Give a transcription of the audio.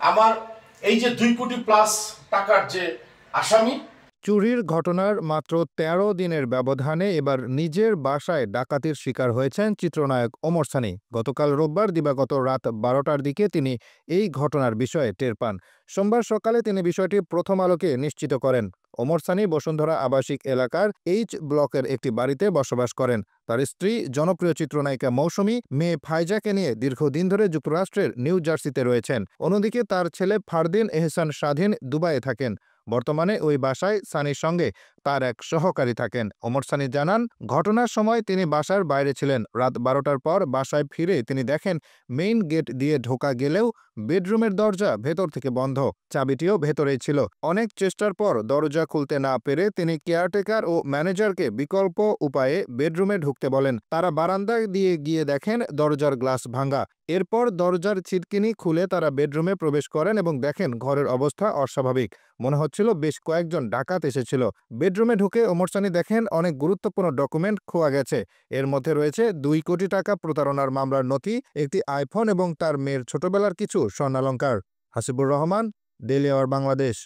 আমার এই যে 2 কোটি প্লাস টাকার যে আসামি। চুরির ঘটনার মাত্র ১৩ দিনের ব্যবধানে এবার নিজের বাসায় ডাকাতির শিকার হয়েছেন চিত্রনায়ক ওমর সানী। গতকাল রোববার দিবাগত রাত ১২টার দিকে তিনি এই ঘটনার বিষয়ে টের পান। সোমবার সকালে তিনি বিষয়টি প্রথম আলোকে নিশ্চিত করেন। ওমর সানী বসুন্ধরা আবাসিক এলাকার এইচ ব্লকের একটি বাড়িতে বসবাস করেন। তার স্ত্রী জনপ্রিয় চিত্রনায়িকা মৌসুমী, মেয়ে ফাইজাকে নিয়ে দীর্ঘদিন ধরে যুক্তরাষ্ট্রের নিউ জার্সিতে রয়েছেন। অন্যদিকে তার ছেলে ফারদিন এহসান স্বাধীন দুবাইয়ে থাকেন। বর্তমানে ওই বাসায় সানির সঙ্গে তার এক সহকারী থাকেন। ওমর সানি জানান, ঘটনার সময় তিনি বাসার বাইরে ছিলেন। রাত ১২টার পর বাসায় ফিরে তিনি দেখেন মেইন গেট দিয়ে ঢোকা গেলেও বেডরুমের দরজা ভেতর থেকে বন্ধ, চাবিটিও ভেতরেই ছিল। অনেক চেষ্টার পর দরজা খুলতে না পেরে তিনি কেয়ারটেকার ও ম্যানেজারকে বিকল্প উপায়ে বেডরুমে ঢুকতে বলেন। তারা বারান্দা দিয়ে গিয়ে দেখেন দরজার গ্লাস ভাঙা। এরপর দরজার ছিটকিনি খুলে তারা বেডরুমে প্রবেশ করেন এবং দেখেন ঘরের অবস্থা অস্বাভাবিক। মনে হচ্ছিল বেশ কয়েকজন ডাকাত এসেছিল। বেডরুমে ঢুকে ওমর সানী দেখেন অনেক গুরুত্বপূর্ণ ডকুমেন্ট খোয়া গেছে। এর মধ্যে রয়েছে ২ কোটি টাকা প্রতারণার মামলার নথি, একটি আইফোন এবং তার মেয়ের ছোটবেলার কিছু স্বর্ণালংকার। Hasibur Rahman, daily our Bangladesh.